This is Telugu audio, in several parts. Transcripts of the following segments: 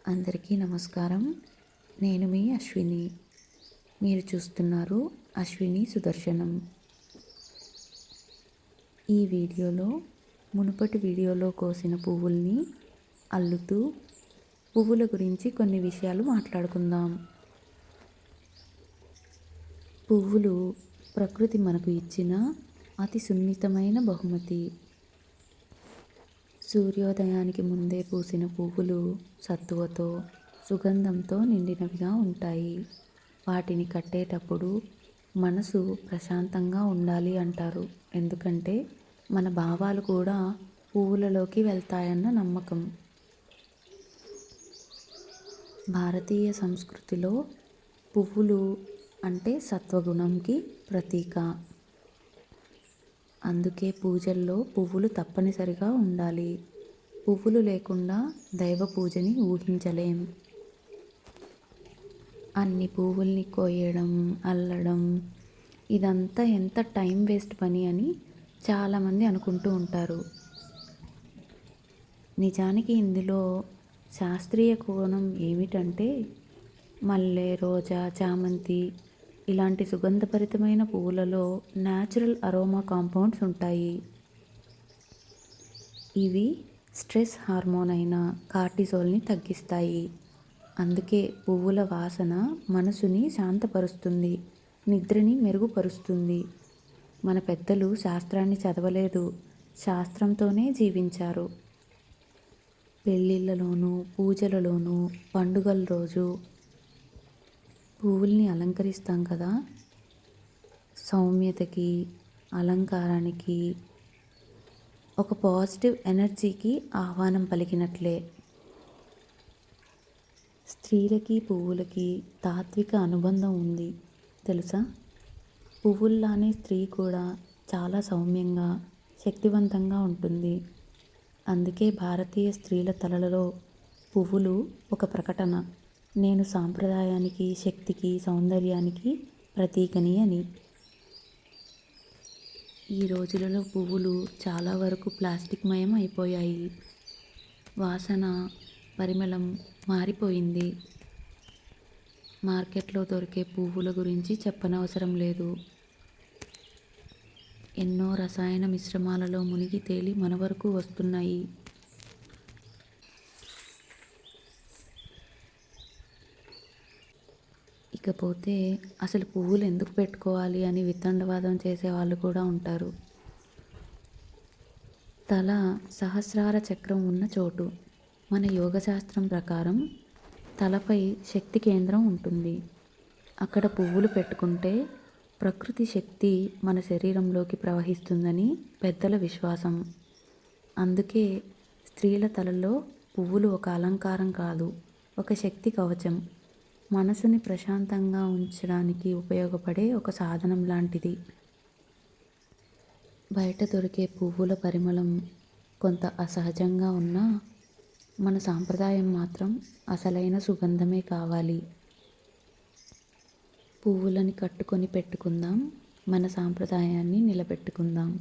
అందరికీ నమస్కారం. నేను మీ అశ్విని. మీరు చూస్తున్నారు అశ్విని సుదర్శనం. ఈ వీడియోలో మునుపటి వీడియోలో కోసిన పువ్వుల్ని అల్లుతూ పువ్వుల గురించి కొన్ని విషయాలు మాట్లాడుకుందాం. పువ్వులు ప్రకృతి మనకు ఇచ్చిన అతి సున్నితమైన బహుమతి. సూర్యోదయానికి ముందే పూసిన పువ్వులు సత్తువతో, సుగంధంతో నిండినవిగా ఉంటాయి. వాటిని కట్టేటప్పుడు మనసు ప్రశాంతంగా ఉండాలి అంటారు. ఎందుకంటే మన భావాలు కూడా పువ్వులలోకి వెళ్తాయన్న నమ్మకం. భారతీయ సంస్కృతిలో పువ్వులు అంటే సత్వగుణంకి ప్రతీక. అందుకే పూజల్లో పువ్వులు తప్పనిసరిగా ఉండాలి. పువ్వులు లేకుండా దైవ పూజని ఊహించలేం. అన్ని పువ్వుల్ని కోయడం, అల్లడం ఇదంతా ఎంత టైం వేస్ట్ పని అని చాలామంది అనుకుంటూ ఉంటారు. నిజానికి ఇందులో శాస్త్రీయ కోణం ఏమిటంటే మల్లె, రోజా, చామంతి ఇలాంటి సుగంధభరితమైన పువ్వులలో న్యాచురల్ అరోమా కాంపౌండ్స్ ఉంటాయి. ఇవి స్ట్రెస్ హార్మోన్ అయిన కార్టిసోల్ని తగ్గిస్తాయి. అందుకే పువ్వుల వాసన మనసుని శాంతపరుస్తుంది, నిద్రని మెరుగుపరుస్తుంది. మన పెద్దలు శాస్త్రాన్ని చదవలేదు, శాస్త్రంతోనే జీవించారు. పెళ్ళిళ్ళలోనూ, పూజలలోనూ, పండుగల రోజు పువ్వుల్ని అలంకరిస్తాం కదా. సౌమ్యతకి, అలంకారానికి, ఒక పాజిటివ్ ఎనర్జీకి ఆహ్వానం పలికినట్లే. స్త్రీలకి పువ్వులకి తాత్విక అనుబంధం ఉంది తెలుసా. పువ్వుల్లానే స్త్రీ కూడా చాలా సౌమ్యంగా, శక్తివంతంగా ఉంటుంది. అందుకే భారతీయ స్త్రీల తలలలో పువ్వులు ఒక ప్రకటన. నేను సాంప్రదాయానికి, శక్తికి, సౌందర్యానికి ప్రతీకని అని. ఈ రోజులలో పువ్వులు చాలా వరకు ప్లాస్టిక్ మయం అయిపోయాయి. వాసన, పరిమళం మారిపోయింది. మార్కెట్లో దొరికే పువ్వుల గురించి చెప్పనవసరం లేదు. ఎన్నో రసాయన మిశ్రమాలలో మునిగి తేలి మన వరకు వస్తున్నాయి. ఇకపోతే అసలు పువ్వులు ఎందుకు పెట్టుకోవాలి అని వితండవాదం చేసే వాళ్ళు కూడా ఉంటారు. తల సహస్రార చక్రం ఉన్న చోటు. మన యోగశాస్త్రం ప్రకారం తలపై శక్తి కేంద్రం ఉంటుంది. అక్కడ పువ్వులు పెట్టుకుంటే ప్రకృతి శక్తి మన శరీరంలోకి ప్రవహిస్తుందని పెద్దల విశ్వాసం. అందుకే స్త్రీల తలలో పువ్వులు ఒక అలంకారం కాదు, ఒక శక్తి కవచం. మనసుని ప్రశాంతంగా ఉంచడానికి ఉపయోగపడే ఒక సాధనం లాంటిది. బయట దొరికే పువ్వుల పరిమళం కొంత అసహజంగా ఉన్నా మన సాంప్రదాయం మాత్రం అసలైన సుగంధమే కావాలి. పువ్వులని కట్టుకొని పెట్టుకుందాం, మన సాంప్రదాయాన్ని నిలబెట్టుకుందాం.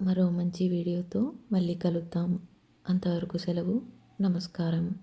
మరో మంచి వీడియోతో మళ్ళీ కలుద్దాం. అంతవరకు సెలవు. నమస్కారం.